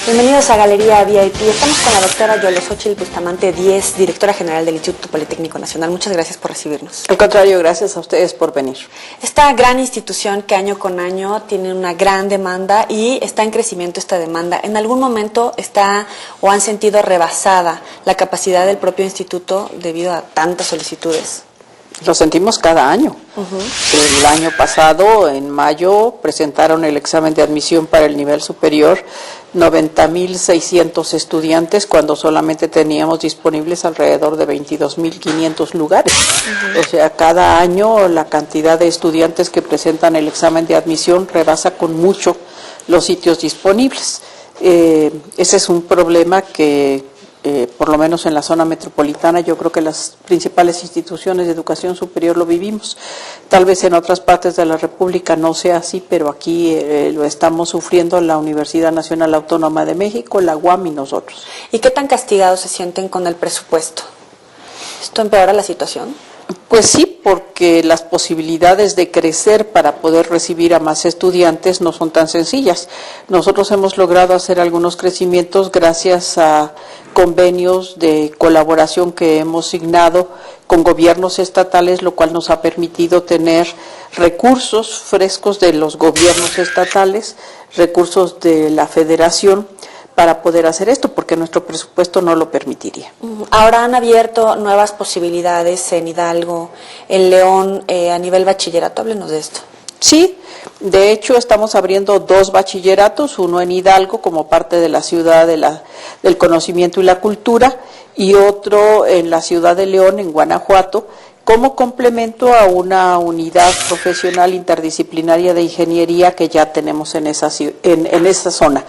Bienvenidos a Galería VIP. Estamos con la doctora Yolosóchitl Bustamante Díez, directora general del Instituto Politécnico Nacional. Muchas gracias por recibirnos. Al contrario, gracias a ustedes por venir. Esta gran institución que año con año tiene una gran demanda y está en crecimiento esta demanda. ¿En algún momento está o han sentido rebasada la capacidad del propio instituto debido a tantas solicitudes? Lo sentimos cada año. El año pasado, en mayo, presentaron el examen de admisión para el nivel superior 90,600 estudiantes cuando solamente teníamos disponibles alrededor de 22,500 lugares. O sea, cada año la cantidad de estudiantes que presentan el examen de admisión rebasa con mucho los sitios disponibles. Ese es un problema que por lo menos en la zona metropolitana, yo creo que las principales instituciones de educación superior lo vivimos. Tal vez en otras partes de la República no sea así, pero aquí lo estamos sufriendo la Universidad Nacional Autónoma de México, la UAM y nosotros. ¿Y qué tan castigados se sienten con el presupuesto? ¿Esto empeora la situación? Pues sí, porque las posibilidades de crecer para poder recibir a más estudiantes no son tan sencillas. Nosotros hemos logrado hacer algunos crecimientos gracias a convenios de colaboración que hemos signado con gobiernos estatales, lo cual nos ha permitido tener recursos frescos de los gobiernos estatales, recursos de la federación, para poder hacer esto, porque nuestro presupuesto no lo permitiría. Ahora han abierto nuevas posibilidades en Hidalgo, en León, a nivel bachillerato. Háblenos de esto. Sí, de hecho estamos abriendo 2 bachilleratos, uno en Hidalgo como parte de la ciudad del conocimiento y la cultura, y otro en la ciudad de León, en Guanajuato, como complemento a una unidad profesional interdisciplinaria de ingeniería que ya tenemos en esa zona.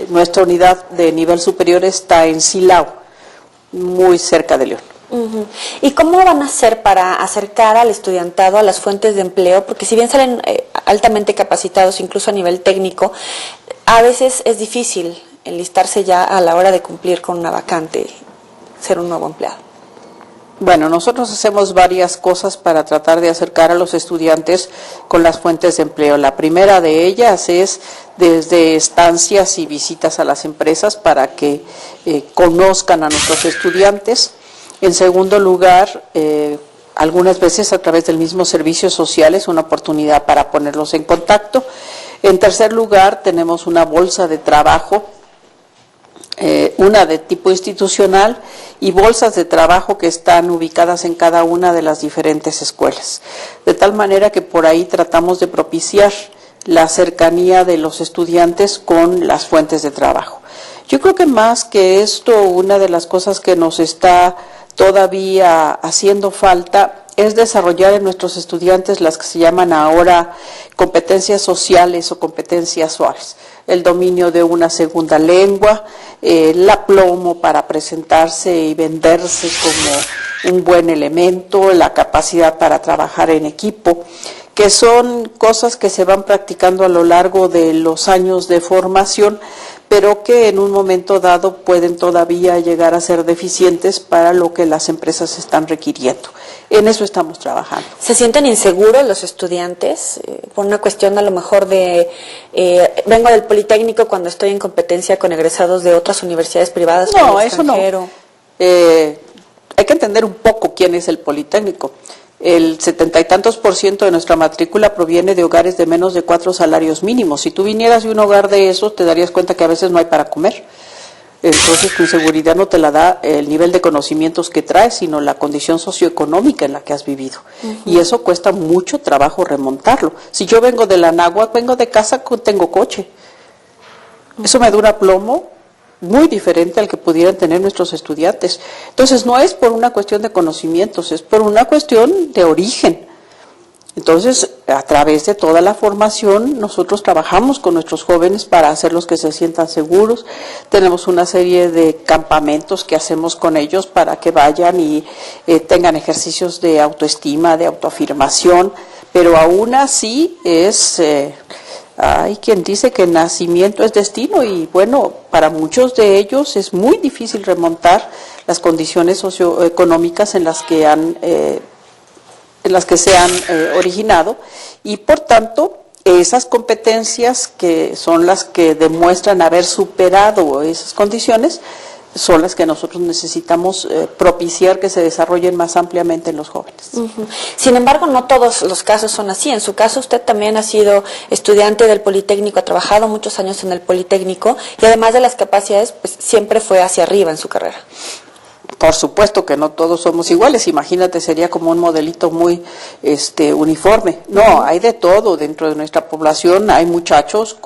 Nuestra unidad de nivel superior está en Silao, muy cerca de León. ¿Y cómo van a hacer para acercar al estudiantado a las fuentes de empleo? Porque si bien salen altamente capacitados, incluso a nivel técnico, a veces es difícil enlistarse ya a la hora de cumplir con una vacante, ser un nuevo empleado. Bueno, nosotros hacemos varias cosas para tratar de acercar a los estudiantes con las fuentes de empleo. La primera de ellas es desde estancias y visitas a las empresas para que conozcan a nuestros estudiantes. En segundo lugar, algunas veces a través del mismo servicio social es una oportunidad para ponerlos en contacto. En tercer lugar, tenemos una bolsa de trabajo, una de tipo institucional y bolsas de trabajo que están ubicadas en cada una de las diferentes escuelas. De tal manera que por ahí tratamos de propiciar la cercanía de los estudiantes con las fuentes de trabajo. Yo creo que más que esto, una de las cosas que nos está todavía haciendo falta es desarrollar en nuestros estudiantes las que se llaman ahora competencias sociales o competencias suaves. El dominio de una segunda lengua, el aplomo para presentarse y venderse como un buen elemento, la capacidad para trabajar en equipo, que son cosas que se van practicando a lo largo de los años de formación, pero que en un momento dado pueden todavía llegar a ser deficientes para lo que las empresas están requiriendo. En eso estamos trabajando. ¿Se sienten inseguros los estudiantes por una cuestión a lo mejor de vengo del Politécnico cuando estoy en competencia con egresados de otras universidades privadas? No, eso no. Hay que entender un poco quién es el Politécnico. El 70 y tantos % de nuestra matrícula proviene de hogares de menos de 4 salarios mínimos. Si tú vinieras de un hogar de esos, te darías cuenta que a veces no hay para comer. Entonces tu inseguridad no te la da el nivel de conocimientos que traes, sino la condición socioeconómica en la que has vivido. Y eso cuesta mucho trabajo remontarlo. Si yo vengo de la Anáhuac, vengo de casa, tengo coche. Eso me dura plomo, muy diferente al que pudieran tener nuestros estudiantes. Entonces no es por una cuestión de conocimientos, es por una cuestión de origen. Entonces, a través de toda la formación, nosotros trabajamos con nuestros jóvenes para hacerlos que se sientan seguros. Tenemos una serie de campamentos que hacemos con ellos para que vayan y tengan ejercicios de autoestima, de autoafirmación, pero aún así hay quien dice que nacimiento es destino y bueno, para muchos de ellos es muy difícil remontar las condiciones socioeconómicas en las que se han originado y por tanto esas competencias que son las que demuestran haber superado esas condiciones son las que nosotros necesitamos propiciar que se desarrollen más ampliamente en los jóvenes. Uh-huh. Sin embargo, no todos los casos son así. En su caso, usted también ha sido estudiante del Politécnico, ha trabajado muchos años en el Politécnico y además de las capacidades, pues siempre fue hacia arriba en su carrera. Por supuesto que no todos somos iguales, imagínate, sería como un modelito muy uniforme. No, hay de todo dentro de nuestra población, hay muchachos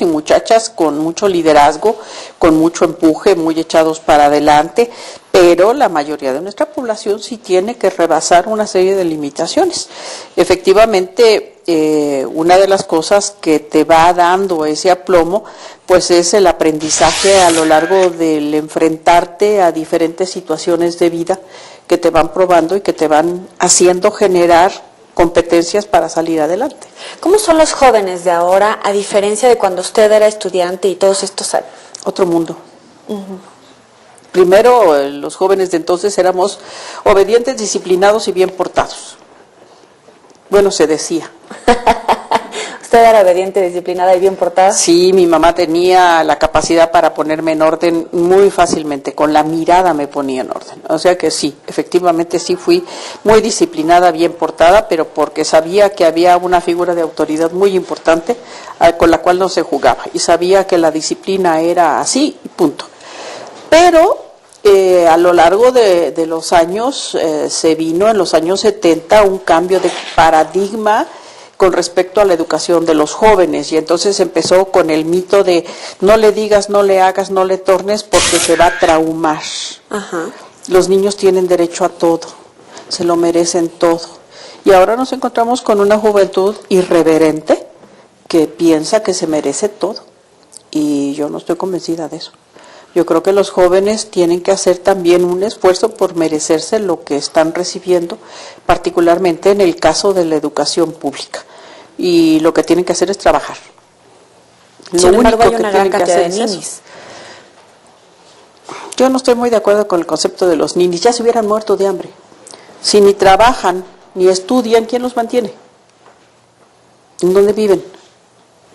y muchachas con mucho liderazgo, con mucho empuje, muy echados para adelante, pero la mayoría de nuestra población sí tiene que rebasar una serie de limitaciones. Efectivamente, una de las cosas que te va dando ese aplomo, pues es el aprendizaje a lo largo del enfrentarte a diferentes situaciones de vida que te van probando y que te van haciendo generar competencias para salir adelante. ¿Cómo son los jóvenes de ahora, a diferencia de cuando usted era estudiante y todos estos años? Otro mundo. Uh-huh. Primero, los jóvenes de entonces éramos obedientes, disciplinados y bien portados. Bueno, se decía. ¿Usted era obediente, disciplinada y bien portada? Sí, mi mamá tenía la capacidad para ponerme en orden muy fácilmente, con la mirada me ponía en orden. O sea que sí, efectivamente sí fui muy disciplinada, bien portada, pero porque sabía que había una figura de autoridad muy importante con la cual no se jugaba y sabía que la disciplina era así y punto. Pero a lo largo de los años se vino en los años 70 un cambio de paradigma con respecto a la educación de los jóvenes y entonces empezó con el mito de no le digas, no le hagas, no le tornes porque se va a traumar. Ajá. Los niños tienen derecho a todo, se lo merecen todo y ahora nos encontramos con una juventud irreverente que piensa que se merece todo y yo no estoy convencida de eso. Yo creo que los jóvenes tienen que hacer también un esfuerzo por merecerse lo que están recibiendo, particularmente en el caso de la educación pública. Y lo que tienen que hacer es trabajar. Sin embargo, hay una gran cantidad de ninis. Yo no estoy muy de acuerdo con el concepto de los ninis. Ya se hubieran muerto de hambre. Si ni trabajan, ni estudian, ¿quién los mantiene? ¿En dónde viven?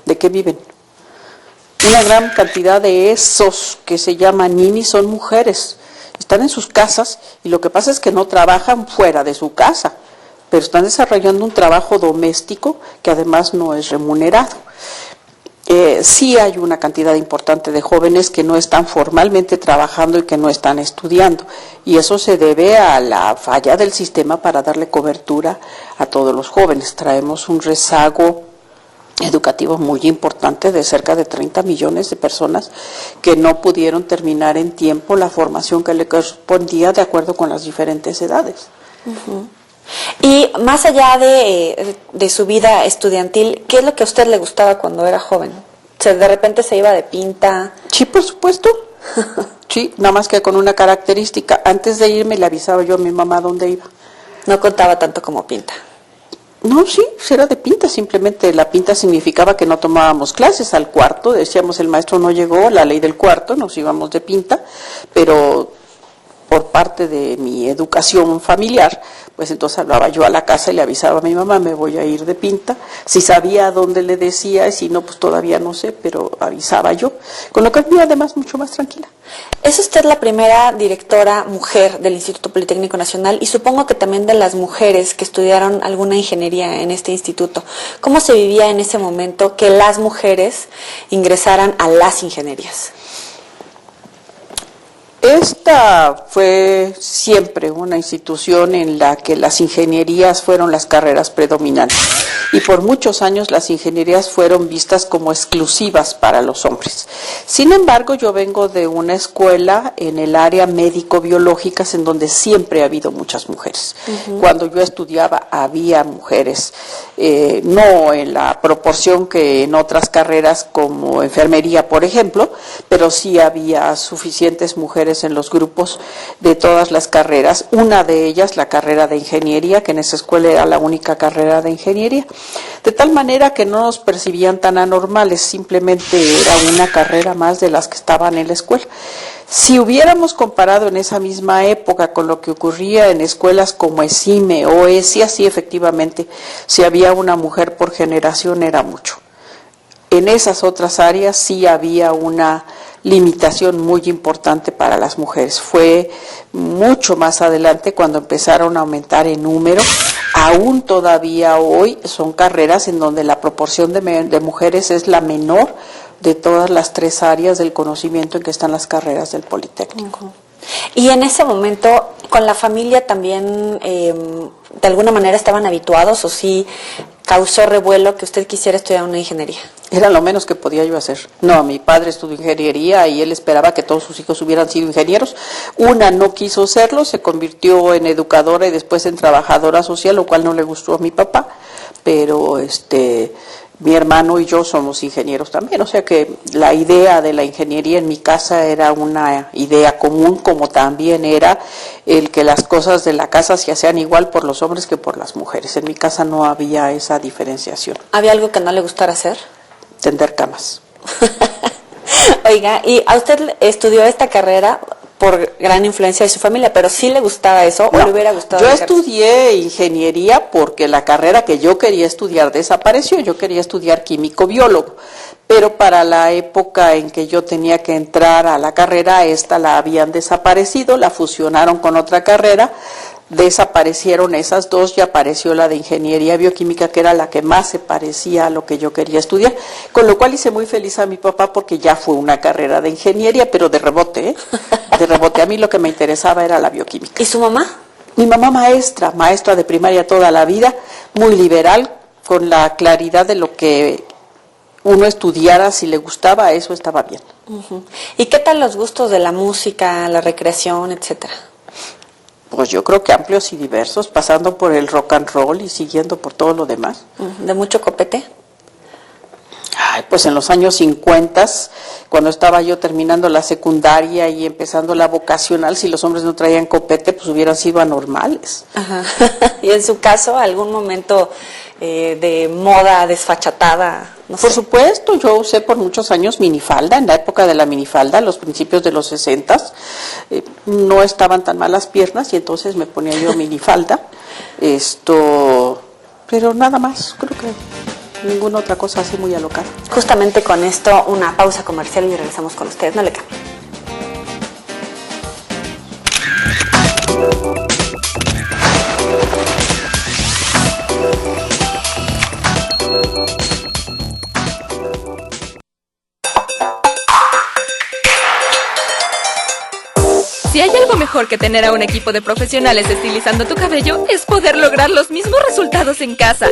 ¿De qué viven? Una gran cantidad de esos que se llaman ninis son mujeres, están en sus casas y lo que pasa es que no trabajan fuera de su casa, pero están desarrollando un trabajo doméstico que además no es remunerado. Sí hay una cantidad importante de jóvenes que no están formalmente trabajando y que no están estudiando y eso se debe a la falla del sistema para darle cobertura a todos los jóvenes. Traemos un rezago educativo muy importante de cerca de 30 millones de personas que no pudieron terminar en tiempo la formación que le correspondía de acuerdo con las diferentes edades. Uh-huh. Y más allá de su vida estudiantil, ¿qué es lo que a usted le gustaba cuando era joven? O sea, ¿de repente se iba de pinta? Sí, por supuesto. Sí, nada más que con una característica. Antes de irme le avisaba yo a mi mamá dónde iba. No contaba tanto como pinta. No, sí, era de pinta, simplemente la pinta significaba que no tomábamos clases al cuarto, decíamos el maestro no llegó, la ley del cuarto, nos íbamos de pinta, pero por parte de mi educación familiar, pues entonces hablaba yo a la casa y le avisaba a mi mamá, me voy a ir de pinta, si sabía a dónde le decía, y si no, pues todavía no sé, pero avisaba yo, con lo que fui además mucho más tranquila. Es usted la primera directora mujer del Instituto Politécnico Nacional y supongo que también de las mujeres que estudiaron alguna ingeniería en este instituto. ¿Cómo se vivía en ese momento que las mujeres ingresaran a las ingenierías? Esta fue siempre una institución en la que las ingenierías fueron las carreras predominantes y por muchos años las ingenierías fueron vistas como exclusivas para los hombres. Sin embargo, yo vengo de una escuela en el área médico-biológicas en donde siempre ha habido muchas mujeres. Uh-huh. Cuando yo estudiaba había mujeres, no en la proporción que en otras carreras como enfermería, por ejemplo, pero sí había suficientes mujeres mujeres en los grupos de todas las carreras, una de ellas la carrera de ingeniería, que en esa escuela era la única carrera de ingeniería, de tal manera que no nos percibían tan anormales, simplemente era una carrera más de las que estaban en la escuela. Si hubiéramos comparado en esa misma época con lo que ocurría en escuelas como ESIME o ESIA, sí, efectivamente, si había una mujer por generación era mucho. En esas otras áreas sí había una limitación muy importante para las mujeres. Fue mucho más adelante cuando empezaron a aumentar en número. Aún todavía hoy son carreras en donde la proporción de mujeres es la menor de todas las 3 áreas del conocimiento en que están las carreras del Politécnico. Uh-huh. Y en ese momento, ¿con la familia también de alguna manera estaban habituados o sí causó revuelo que usted quisiera estudiar una ingeniería? Era lo menos que podía yo hacer. No, mi padre estudió ingeniería y él esperaba que todos sus hijos hubieran sido ingenieros. Una no quiso serlo, se convirtió en educadora y después en trabajadora social, lo cual no le gustó a mi papá, pero mi hermano y yo somos ingenieros también, o sea que la idea de la ingeniería en mi casa era una idea común, como también era el que las cosas de la casa se hacían igual por los hombres que por las mujeres. En mi casa no había esa diferenciación. ¿Había algo que no le gustara hacer? Tender camas. Oiga, ¿y a usted estudió esta carrera por gran influencia de su familia, pero sí le gustaba eso o le hubiera gustado? Yo estudié ingeniería porque la carrera que yo quería estudiar desapareció. Yo quería estudiar químico-biólogo, pero para la época en que yo tenía que entrar a la carrera, esta la habían desaparecido, la fusionaron con otra carrera, desaparecieron esas dos y apareció la de ingeniería bioquímica, que era la que más se parecía a lo que yo quería estudiar, con lo cual hice muy feliz a mi papá porque ya fue una carrera de ingeniería, pero de rebote, ¿eh? De rebote. A mí lo que me interesaba era la bioquímica. ¿Y su mamá? Mi mamá maestra de primaria toda la vida, muy liberal, con la claridad de lo que uno estudiara, si le gustaba, eso estaba bien. Uh-huh. ¿Y qué tal los gustos de la música, la recreación, etcétera? Pues yo creo que amplios y diversos, pasando por el rock and roll y siguiendo por todo lo demás. ¿De mucho copete? Ay, pues en los años 50, cuando estaba yo terminando la secundaria y empezando la vocacional, si los hombres no traían copete, pues hubieran sido anormales. Ajá. ¿Y en su caso, algún momento de moda desfachatada? No sé. Por supuesto, yo usé por muchos años minifalda, en la época de la minifalda, los principios de los 60, no estaban tan mal las piernas y entonces me ponía yo minifalda, pero nada más, creo que ninguna otra cosa así muy alocada. Justamente con esto, una pausa comercial y regresamos con ustedes, no le cambien. Si hay algo mejor que tener a un equipo de profesionales estilizando tu cabello, es poder lograr los mismos resultados en casa.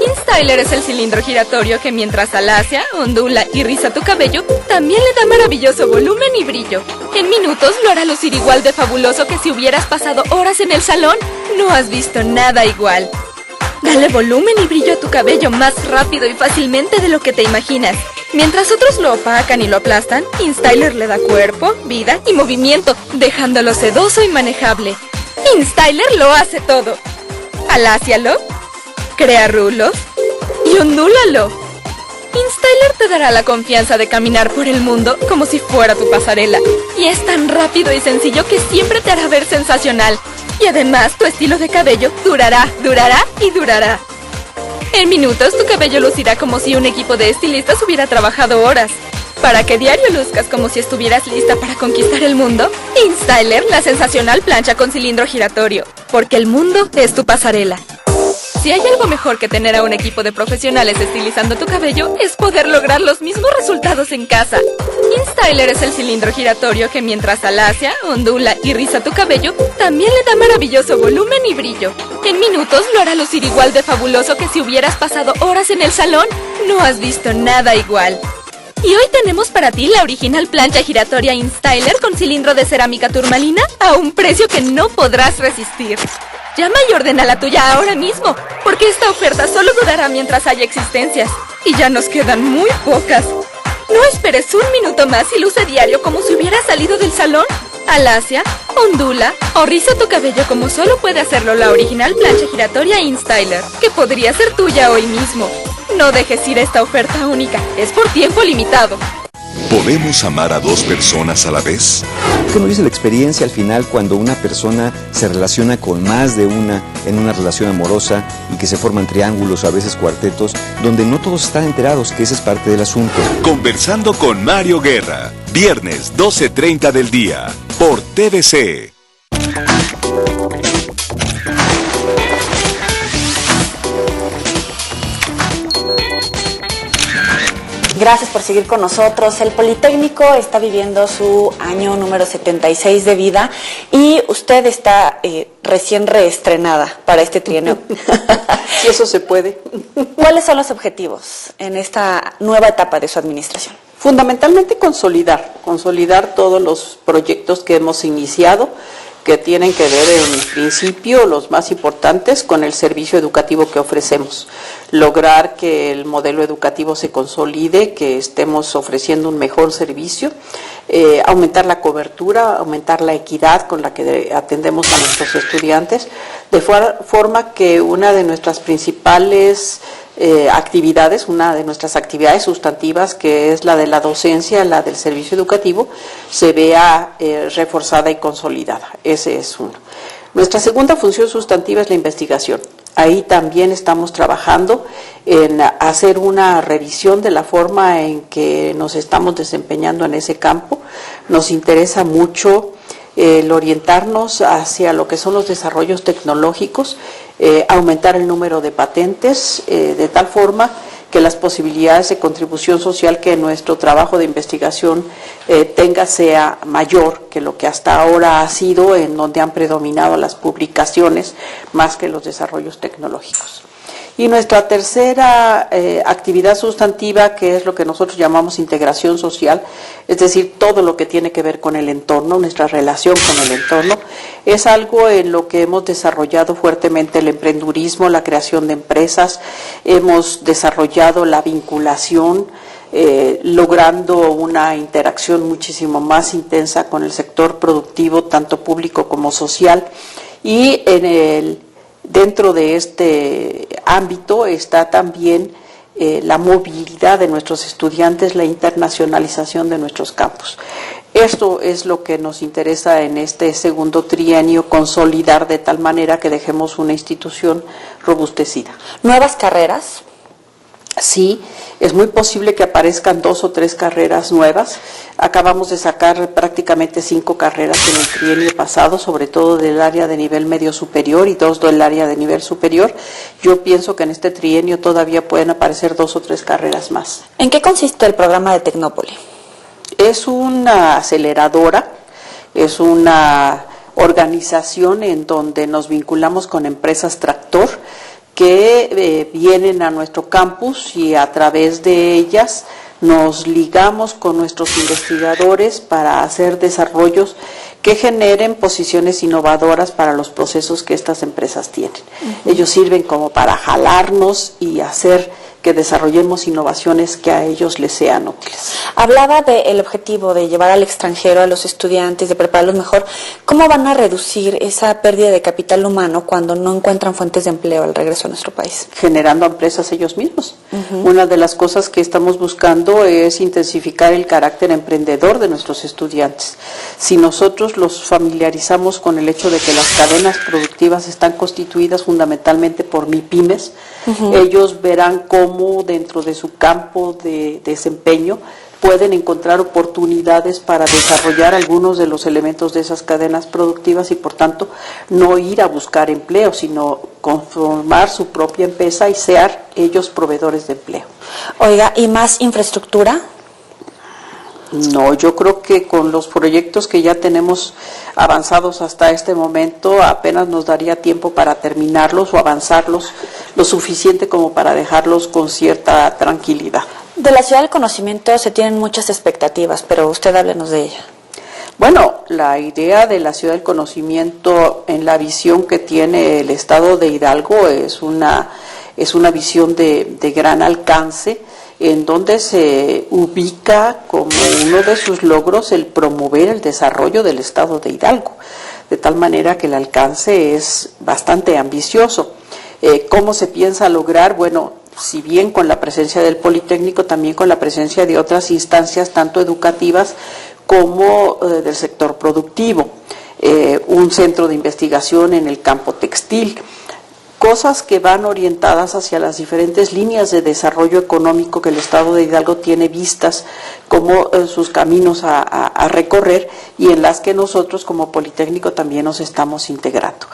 InStyler es el cilindro giratorio que mientras alacia, ondula y riza tu cabello, también le da maravilloso volumen y brillo. En minutos lo hará lucir igual de fabuloso que si hubieras pasado horas en el salón. No has visto nada igual. Dale volumen y brillo a tu cabello más rápido y fácilmente de lo que te imaginas. Mientras otros lo opacan y lo aplastan, InStyler le da cuerpo, vida y movimiento, dejándolo sedoso y manejable. InStyler lo hace todo. Alácialo, crea rulos y ondúlalo. InStyler te dará la confianza de caminar por el mundo como si fuera tu pasarela. Y es tan rápido y sencillo que siempre te hará ver sensacional. Y además, tu estilo de cabello durará, durará y durará. En minutos, tu cabello lucirá como si un equipo de estilistas hubiera trabajado horas. Para que diario luzcas como si estuvieras lista para conquistar el mundo, InStyler, la sensacional plancha con cilindro giratorio. Porque el mundo es tu pasarela. Si hay algo mejor que tener a un equipo de profesionales estilizando tu cabello, es poder lograr los mismos resultados en casa. InStyler es el cilindro giratorio que mientras alacia, ondula y riza tu cabello, también le da maravilloso volumen y brillo. En minutos lo hará lucir igual de fabuloso que si hubieras pasado horas en el salón. No has visto nada igual. Y hoy tenemos para ti la original plancha giratoria InStyler con cilindro de cerámica turmalina a un precio que no podrás resistir. Llama y ordena la tuya ahora mismo, porque esta oferta solo durará mientras haya existencias. Y ya nos quedan muy pocas. No esperes un minuto más y luce diario como si hubiera salido del salón. alacia, ondula o riza tu cabello como solo puede hacerlo la original plancha giratoria InStyler, que podría ser tuya hoy mismo. No dejes ir esta oferta única, es por tiempo limitado. ¿Podemos amar a dos personas a la vez? ¿Qué nos dice la experiencia al final cuando una persona se relaciona con más de una en una relación amorosa y que se forman triángulos o a veces cuartetos, donde no todos están enterados que ese es parte del asunto? Conversando con Mario Guerra, viernes 12:30 del día, por TVC. Gracias por seguir con nosotros. El Politécnico está viviendo su año número 76 de vida y usted está recién reestrenada para este trienio. Si eso se puede. ¿Cuáles son los objetivos en esta nueva etapa de su administración? Fundamentalmente consolidar todos los proyectos que hemos iniciado, que tienen que ver en principio, los más importantes, con el servicio educativo que ofrecemos. Lograr que el modelo educativo se consolide, que estemos ofreciendo un mejor servicio, aumentar la cobertura, aumentar la equidad con la que atendemos a nuestros estudiantes, de forma que una de nuestras principales actividades, una de nuestras actividades sustantivas, que es la de la docencia, la del servicio educativo, se vea reforzada y consolidada. Ese es uno. Nuestra segunda función sustantiva es la investigación. Ahí también estamos trabajando en hacer una revisión de la forma en que nos estamos desempeñando en ese campo. Nos interesa mucho el orientarnos hacia lo que son los desarrollos tecnológicos, aumentar el número de patentes, de tal forma que las posibilidades de contribución social que nuestro trabajo de investigación tenga sea mayor que lo que hasta ahora ha sido, en donde han predominado las publicaciones más que los desarrollos tecnológicos. Y nuestra tercera actividad sustantiva, que es lo que nosotros llamamos integración social, es decir, todo lo que tiene que ver con el entorno, nuestra relación con el entorno, es algo en lo que hemos desarrollado fuertemente el emprendurismo, la creación de empresas, hemos desarrollado la vinculación, logrando una interacción muchísimo más intensa con el sector productivo, tanto público como social, y dentro de este ámbito está también la movilidad de nuestros estudiantes, la internacionalización de nuestros campus. Esto es lo que nos interesa en este segundo trienio, consolidar de tal manera que dejemos una institución robustecida. ¿Nuevas carreras? Sí, es muy posible que aparezcan 2 o 3 carreras nuevas. Acabamos de sacar prácticamente 5 carreras en el trienio pasado, sobre todo del área de nivel medio superior y 2 del área de nivel superior. Yo pienso que en este trienio todavía pueden aparecer 2 o 3 carreras más. ¿En qué consiste el programa de Tecnópoli? Es una aceleradora, es una organización en donde nos vinculamos con empresas tractor, que vienen a nuestro campus y a través de ellas nos ligamos con nuestros investigadores para hacer desarrollos que generen posiciones innovadoras para los procesos que estas empresas tienen. Ellos sirven como para jalarnos y hacer que desarrollemos innovaciones que a ellos les sean útiles. Hablaba del objetivo de llevar al extranjero a los estudiantes, de prepararlos mejor. ¿Cómo van a reducir esa pérdida de capital humano cuando no encuentran fuentes de empleo al regreso a nuestro país? Generando empresas ellos mismos. Una de las cosas que estamos buscando es intensificar el carácter emprendedor de nuestros estudiantes. Si nosotros los familiarizamos con el hecho de que las cadenas productivas están constituidas fundamentalmente por MIPYMES, ellos verán cómo dentro de su campo de desempeño pueden encontrar oportunidades para desarrollar algunos de los elementos de esas cadenas productivas y por tanto no ir a buscar empleo, sino conformar su propia empresa y ser ellos proveedores de empleo. Oiga, ¿y más infraestructura? No, yo creo que con los proyectos que ya tenemos avanzados hasta este momento apenas nos daría tiempo para terminarlos o avanzarlos lo suficiente como para dejarlos con cierta tranquilidad. De la Ciudad del Conocimiento se tienen muchas expectativas, pero usted háblenos de ella. Bueno, la idea de la Ciudad del Conocimiento en la visión que tiene el Estado de Hidalgo es una visión de gran alcance en donde se ubica como uno de sus logros el promover el desarrollo del estado de Hidalgo, de tal manera que el alcance es bastante ambicioso. ¿Cómo se piensa lograr? Bueno, si bien con la presencia del Politécnico, también con la presencia de otras instancias, tanto educativas como del sector productivo, un centro de investigación en el campo textil, cosas que van orientadas hacia las diferentes líneas de desarrollo económico que el Estado de Hidalgo tiene vistas como sus caminos a recorrer, y en las que nosotros como Politécnico también nos estamos integrando.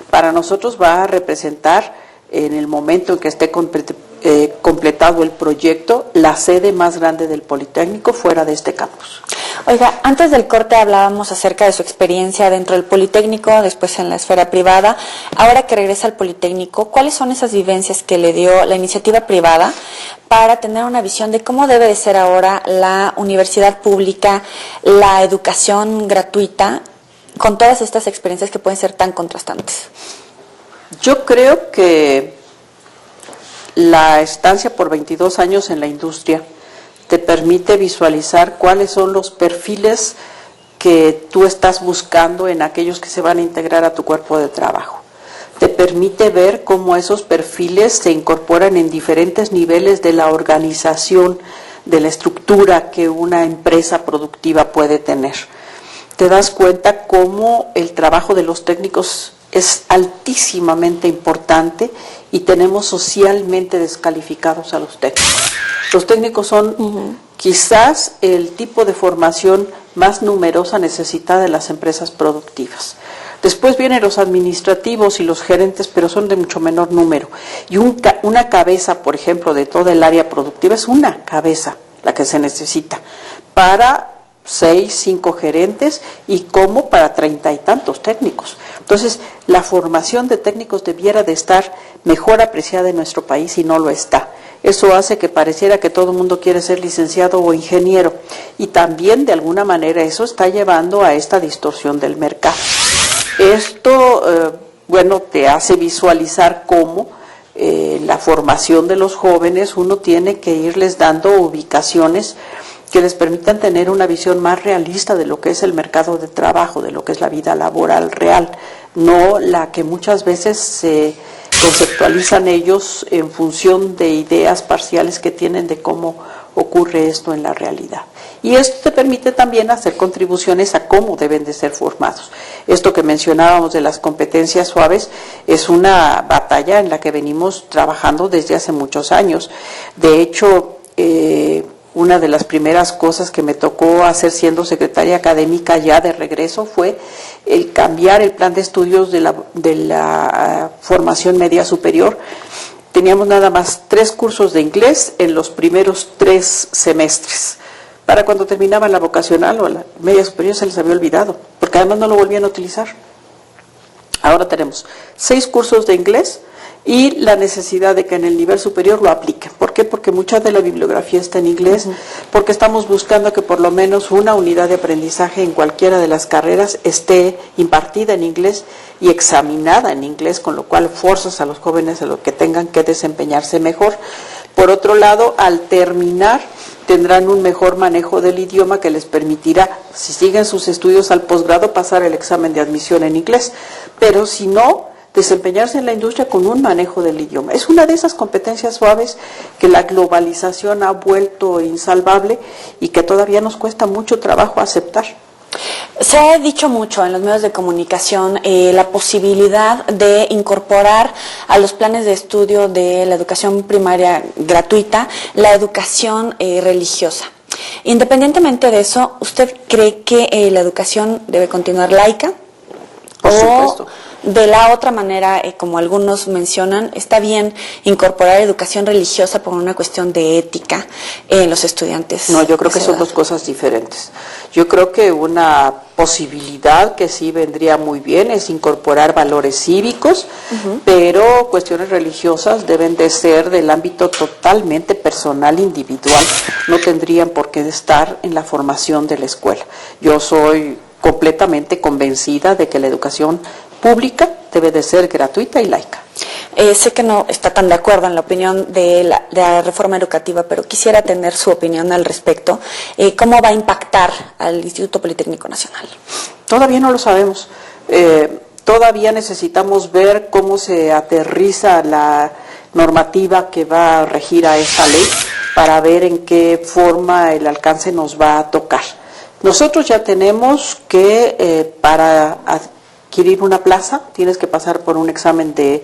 Para nosotros va a representar, en el momento en que esté completado el proyecto, la sede más grande del Politécnico fuera de este campus. Oiga, antes del corte hablábamos acerca de su experiencia dentro del Politécnico, después en la esfera privada. Ahora que regresa al Politécnico, ¿cuáles son esas vivencias que le dio la iniciativa privada para tener una visión de cómo debe de ser ahora la universidad pública, la educación gratuita, con todas estas experiencias que pueden ser tan contrastantes? Yo creo que la estancia por 22 años en la industria te permite visualizar cuáles son los perfiles que tú estás buscando en aquellos que se van a integrar a tu cuerpo de trabajo. Te permite ver cómo esos perfiles se incorporan en diferentes niveles de la organización, de la estructura que una empresa productiva puede tener. Te das cuenta cómo el trabajo de los técnicos es altísimamente importante y tenemos socialmente descalificados a los técnicos. Los técnicos son quizás el tipo de formación más numerosa necesitada de las empresas productivas. Después vienen los administrativos y los gerentes, pero son de mucho menor número. Y una cabeza, por ejemplo, de toda el área productiva es una cabeza la que se necesita para 6, 5 gerentes y como para 30 y tantos técnicos. Entonces, la formación de técnicos debiera de estar mejor apreciada en nuestro país y no lo está. Eso hace que pareciera que todo el mundo quiere ser licenciado o ingeniero, y también de alguna manera eso está llevando a esta distorsión del mercado. Esto, te hace visualizar cómo la formación de los jóvenes uno tiene que irles dando ubicaciones que les permitan tener una visión más realista de lo que es el mercado de trabajo, de lo que es la vida laboral real, no la que muchas veces se conceptualizan ellos en función de ideas parciales que tienen de cómo ocurre esto en la realidad. Y esto te permite también hacer contribuciones a cómo deben de ser formados. Esto que mencionábamos de las competencias suaves es una batalla en la que venimos trabajando desde hace muchos años. De hecho, una de las primeras cosas que me tocó hacer siendo secretaria académica ya de regreso fue el cambiar el plan de estudios de la formación media superior. Teníamos nada más 3 cursos de inglés en los primeros 3 semestres. Para cuando terminaba la vocacional o la media superior se les había olvidado, porque además no lo volvían a utilizar. Ahora tenemos 6 cursos de inglés y la necesidad de que en el nivel superior lo apliquen. ¿Por qué? Porque mucha de la bibliografía está en inglés, porque estamos buscando que por lo menos una unidad de aprendizaje en cualquiera de las carreras esté impartida en inglés y examinada en inglés, con lo cual forzas a los jóvenes a lo que tengan que desempeñarse mejor. Por otro lado, al terminar, tendrán un mejor manejo del idioma que les permitirá, si siguen sus estudios al posgrado, pasar el examen de admisión en inglés. Pero si no, desempeñarse en la industria con un manejo del idioma. Es una de esas competencias suaves que la globalización ha vuelto insalvable y que todavía nos cuesta mucho trabajo aceptar. Se ha dicho mucho en los medios de comunicación la posibilidad de incorporar a los planes de estudio de la educación primaria gratuita la educación religiosa. Independientemente de eso, ¿usted cree que la educación debe continuar laica? Por supuesto. De la otra manera, como algunos mencionan, está bien incorporar educación religiosa por una cuestión de ética en los estudiantes? No, yo creo que son 2 cosas diferentes. Yo creo que una posibilidad que sí vendría muy bien es incorporar valores cívicos, pero cuestiones religiosas deben de ser del ámbito totalmente personal, individual. No tendrían por qué estar en la formación de la escuela. Yo soy completamente convencida de que la educación pública debe de ser gratuita y laica. Sé que no está tan de acuerdo en la opinión de la reforma educativa, pero quisiera tener su opinión al respecto. ¿Cómo va a impactar al Instituto Politécnico Nacional? Todavía no lo sabemos. Todavía necesitamos ver cómo se aterriza la normativa que va a regir a esta ley para ver en qué forma el alcance nos va a tocar. Nosotros ya tenemos que para adquirir una plaza tienes que pasar por un examen de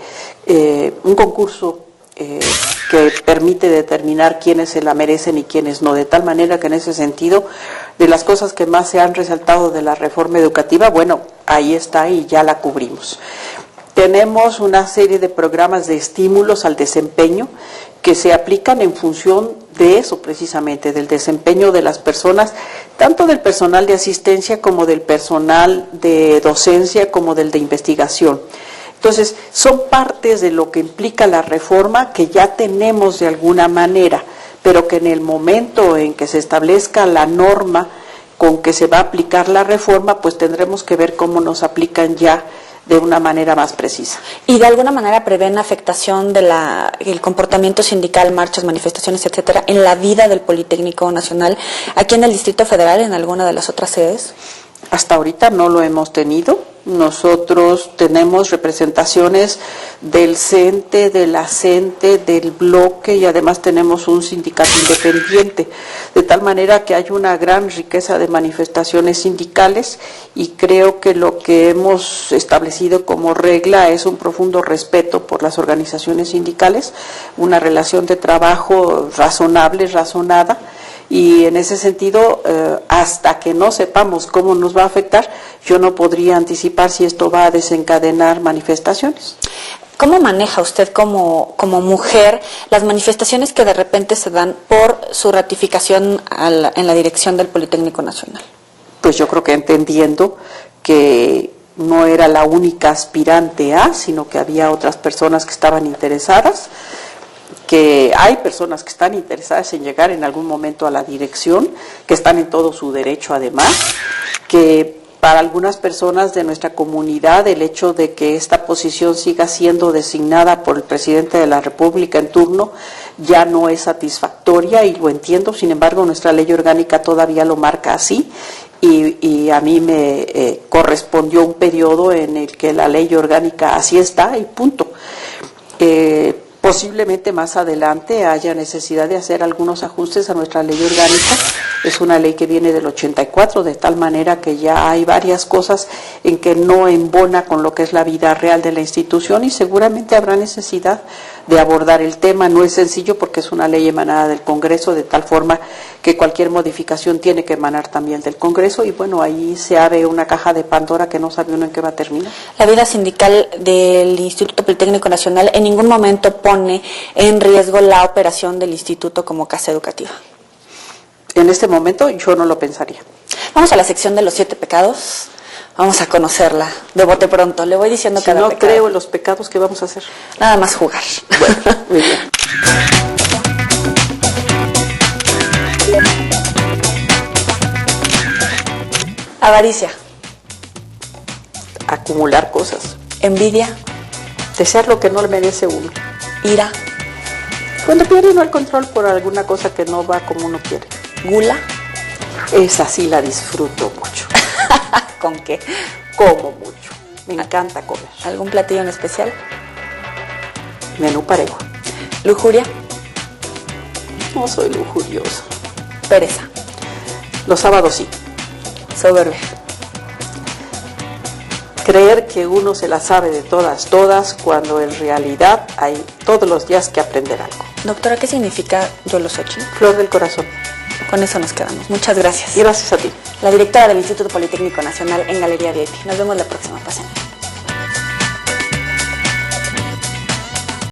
un concurso que permite determinar quiénes se la merecen y quiénes no, de tal manera que en ese sentido, de las cosas que más se han resaltado de la reforma educativa, bueno, ahí está y ya la cubrimos. Tenemos una serie de programas de estímulos al desempeño que se aplican en función de eso precisamente, del desempeño de las personas, tanto del personal de asistencia como del personal de docencia como del de investigación. Entonces, son partes de lo que implica la reforma que ya tenemos de alguna manera, pero que en el momento en que se establezca la norma con que se va a aplicar la reforma, pues tendremos que ver cómo nos aplican ya de una manera más precisa. ¿Y de alguna manera prevén afectación de el comportamiento sindical, marchas, manifestaciones, etcétera, en la vida del Politécnico Nacional, aquí en el Distrito Federal, en alguna de las otras sedes? Hasta ahorita no lo hemos tenido. Nosotros tenemos representaciones del CENTE, de la CENTE, del bloque y además tenemos un sindicato independiente, de tal manera que hay una gran riqueza de manifestaciones sindicales y creo que lo que hemos establecido como regla es un profundo respeto por las organizaciones sindicales, una relación de trabajo razonable, razonada. Y en ese sentido, hasta que no sepamos cómo nos va a afectar, yo no podría anticipar si esto va a desencadenar manifestaciones. ¿Cómo maneja usted como mujer las manifestaciones que de repente se dan por su ratificación en la dirección del Politécnico Nacional? Pues yo creo que entendiendo que no era la única aspirante a, sino que había otras personas que estaban interesadas, que hay personas que están interesadas en llegar en algún momento a la dirección, que están en todo su derecho además, que para algunas personas de nuestra comunidad el hecho de que esta posición siga siendo designada por el presidente de la República en turno ya no es satisfactoria y lo entiendo, sin embargo nuestra ley orgánica todavía lo marca así y a mí me correspondió un periodo en el que la ley orgánica así está y punto. Posiblemente más adelante haya necesidad de hacer algunos ajustes a nuestra ley orgánica. Es una ley que viene del 84, de tal manera que ya hay varias cosas en que no embona con lo que es la vida real de la institución y seguramente habrá necesidad de abordar el tema. No es sencillo porque es una ley emanada del Congreso, de tal forma que cualquier modificación tiene que emanar también del Congreso y bueno, ahí se abre una caja de Pandora que no sabe uno en qué va a terminar. La vida sindical del Instituto Politécnico Nacional en ningún momento pone en riesgo la operación del instituto como casa educativa. En este momento yo no lo pensaría. Vamos a la sección de los 7 pecados. Vamos a conocerla de bote pronto. Le voy diciendo cada pecado. Si no creo en los pecados, ¿qué vamos a hacer? Nada más jugar. Bueno, muy bien. Avaricia. Acumular cosas. Envidia. Desear lo que no le merece uno. Ira. Cuando pierde uno el control por alguna cosa que no va como uno quiere. Gula. Esa sí la disfruto mucho. ¿Con qué? Como mucho. Me encanta comer. ¿Algún platillo en especial? Menú parejo. Lujuria. No soy lujuriosa. Pereza. Los sábados sí. Soberbia. Creer que uno se la sabe de todas, cuando en realidad hay todos los días que aprender algo. Doctora, ¿qué significa Yolosochi? Flor del corazón. Con eso nos quedamos. Muchas gracias. Y gracias a ti. La directora del Instituto Politécnico Nacional en Galería VIP. Nos vemos la próxima. Pasen.